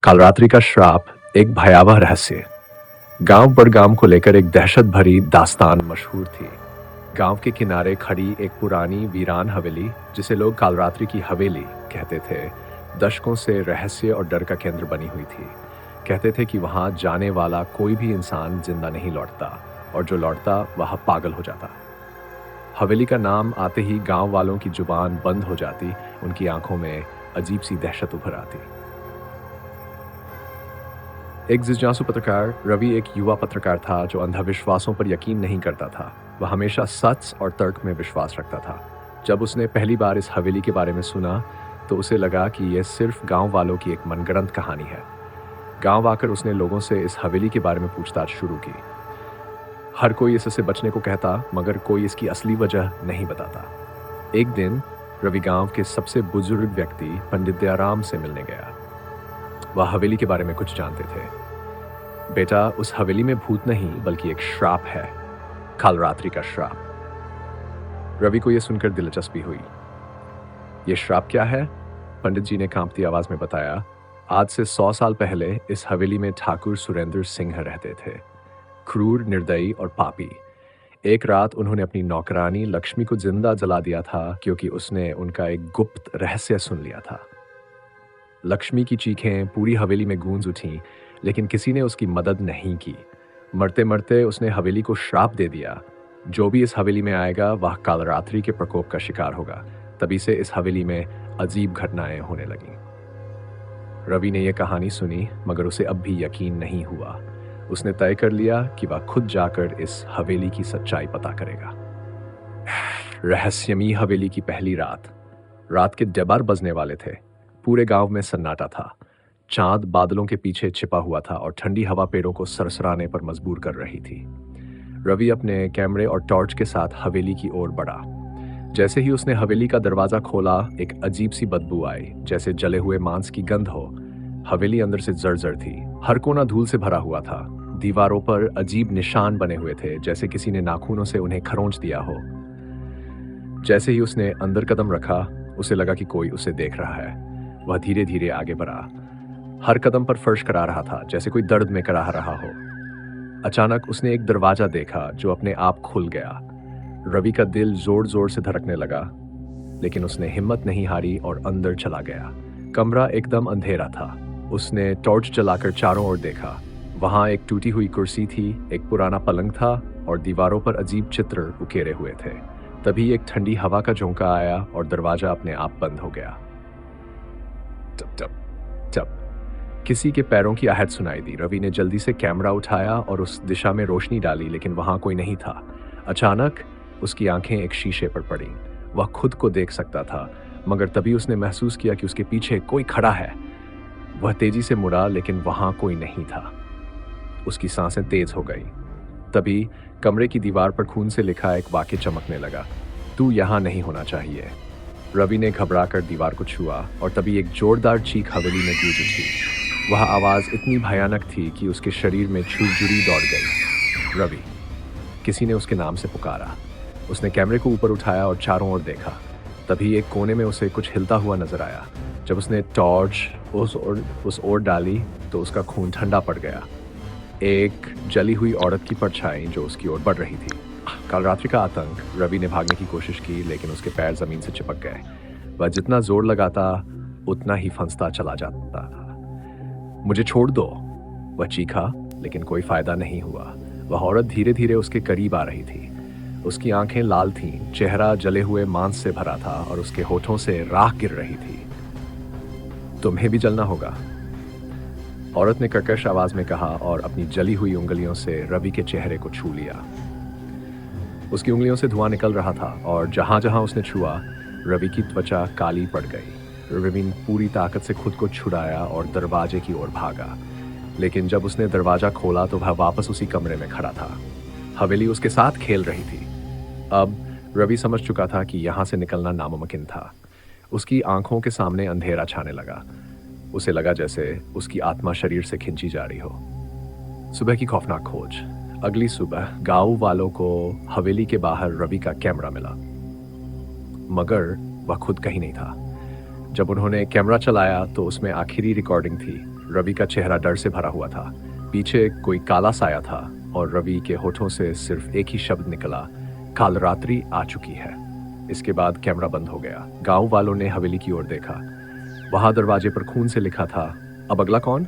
कालरात्रि का श्राप एक भयावह रहस्य। गांव बड़गाम को लेकर एक दहशत भरी दास्तान मशहूर थी। गांव के किनारे खड़ी एक पुरानी वीरान हवेली, जिसे लोग कालरात्रि की हवेली कहते थे, दशकों से रहस्य और डर का केंद्र बनी हुई थी। कहते थे कि वहां जाने वाला कोई भी इंसान जिंदा नहीं लौटता, और जो लौटता वह पागल हो जाता। हवेली का नाम आते ही गांव वालों की जुबान बंद हो जाती, उनकी आंखों में अजीब सी दहशत उभर आती। एक जिज्ञासु पत्रकार रवि एक युवा पत्रकार था जो अंधविश्वासों पर यकीन नहीं करता था। वह हमेशा सच और तर्क में विश्वास रखता था। जब उसने पहली बार इस हवेली के बारे में सुना तो उसे लगा कि यह सिर्फ गांव वालों की एक मनगढ़ंत कहानी है। गांव आकर उसने लोगों से इस हवेली के बारे में पूछताछ शुरू की। हर कोई इससे बचने को कहता, मगर कोई इसकी असली वजह नहीं बताता। एक दिन रवि गांव के सबसे बुजुर्ग व्यक्ति पंडित दयाराम से मिलने गया। वह हवेली के बारे में कुछ जानते थे। बेटा, उस हवेली में भूत नहीं बल्कि एक श्राप है, कालरात्रि का श्राप। रवि को यह सुनकर दिलचस्पी हुई। यह श्राप क्या है? पंडित जी ने कांपती आवाज में बताया। आज से 100 साल पहले इस हवेली में ठाकुर सुरेंद्र सिंह रहते थे, क्रूर, निर्दयी और पापी। एक रात उन्होंने अपनी नौकरानी लक्ष्मी को जिंदा जला दिया था क्योंकि उसने उनका एक गुप्त रहस्य सुन लिया था। लक्ष्मी की चीखें पूरी हवेली में गूंज उठीं, लेकिन किसी ने उसकी मदद नहीं की। मरते मरते उसने हवेली को श्राप दे दिया, जो भी इस हवेली में आएगा वह कालरात्रि के प्रकोप का शिकार होगा। तभी से इस हवेली में अजीब घटनाएं होने लगीं। रवि ने यह कहानी सुनी, मगर उसे अब भी यकीन नहीं हुआ। उसने तय कर लिया कि वह खुद जाकर इस हवेली की सच्चाई पता करेगा। रहस्यमयी हवेली की पहली रात के डबार बजने वाले थे। पूरे गांव में सन्नाटा था। चांद बादलों के पीछे छिपा हुआ था और ठंडी हवा पेड़ों को सरसराने पर मजबूर कर रही थी। रवि अपने कैमरे और टॉर्च के साथ हवेली की ओर बढ़ा। जैसे ही उसने हवेली का दरवाजा खोला, एक अजीब सी बदबू आई, जैसे जले हुए मांस की गंध हो। हवेली अंदर से जर्जर थी। हर कोना धूल से भरा हुआ था। दीवारों पर अजीब निशान बने हुए थे, जैसे किसी ने नाखूनों से उन्हें खरोंच दिया हो। जैसे ही उसने अंदर कदम रखा, उसे लगा कि कोई उसे देख रहा है। वह धीरे धीरे आगे बढ़ा। हर कदम पर फर्श करा रहा था, जैसे कोई दर्द में कराह रहा हो। अचानक उसने एक दरवाजा देखा जो अपने आप खुल गया। रवि का दिल जोर जोर से धड़कने लगा, लेकिन उसने हिम्मत नहीं हारी और अंदर चला गया। कमरा एकदम अंधेरा था। उसने टॉर्च जलाकर चारों ओर देखा। वहां एक टूटी हुई कुर्सी थी, एक पुराना पलंग था और दीवारों पर अजीब चित्र उकेरे हुए थे। तभी एक ठंडी हवा का झोंका आया और दरवाजा अपने आप बंद हो गया। टप टप टप किसी के पैरों की आहट सुनाई दी। रवि ने जल्दी से कैमरा उठाया और उस दिशा में रोशनी डाली, लेकिन वहां कोई नहीं था। अचानक उसकी आंखें एक शीशे पर पड़ी। वह खुद को देख सकता था, मगर तभी उसने महसूस किया कि उसके पीछे कोई खड़ा है। वह तेजी से मुड़ा, लेकिन वहां कोई नहीं था। उसकी सांसें तेज हो गई। तभी कमरे की दीवार पर खून से लिखा एक वाक्य चमकने लगा, तू यहां नहीं होना चाहिए। रवि ने घबराकर दीवार को छुआ और तभी एक जोरदार चीख हवेली में गूंज उठी। वह आवाज इतनी भयानक थी कि उसके शरीर में छुरछुरी दौड़ गई। रवि, किसी ने उसके नाम से पुकारा। उसने कैमरे को ऊपर उठाया और चारों ओर देखा। तभी एक कोने में उसे कुछ हिलता हुआ नजर आया। जब उसने टॉर्च उस ओर डाली तो उसका खून ठंडा पड़ गया। एक जली हुई औरत की परछाई जो उसकी ओर बढ़ रही थी। कालरात्रि का आतंक। रवि ने भागने की कोशिश की, लेकिन उसके पैर जमीन से चिपक गए। वह जितना जोर लगाता उतना ही फंसता चला जाता था। मुझे छोड़ दो, वह चीखा, लेकिन कोई फायदा नहीं हुआ। वह औरत धीरे धीरे उसके करीब आ रही थी। उसकी आंखें लाल थीं, चेहरा जले हुए मांस से भरा था और उसके होठों से राख गिर रही थी। तुम्हें भी जलना होगा, औरत ने कर्कश आवाज में कहा और अपनी जली हुई उंगलियों से रवि के चेहरे को छू लिया। उसकी उंगलियों से धुआं निकल रहा था और जहां जहां उसने छुआ, रवि की त्वचा काली पड़ गई। रवि ने पूरी ताकत से खुद को छुड़ाया और दरवाजे की ओर भागा, लेकिन जब उसने दरवाजा खोला तो वह वापस उसी कमरे में खड़ा था। हवेली उसके साथ खेल रही थी। अब रवि समझ चुका था कि यहां से निकलना नामुमकिन था। उसकी आंखों के सामने अंधेरा छाने लगा। उसे लगा जैसे उसकी आत्मा शरीर से खिंची जा रही हो। सुबह की खौफनाक खोज। अगली सुबह गांव वालों को हवेली के बाहर रवि का कैमरा मिला, मगर वह खुद कहीं नहीं था। जब उन्होंने कैमरा चलाया तो उसमें आखिरी रिकॉर्डिंग थी। रवि का चेहरा डर से भरा हुआ था। पीछे कोई काला साया था और रवि के होठों से सिर्फ एक ही शब्द निकला, काल रात्रि आ चुकी है। इसके बाद कैमरा बंद हो गया। गांव वालों ने हवेली की ओर देखा। वहां दरवाजे पर खून से लिखा था, अब अगला कौन?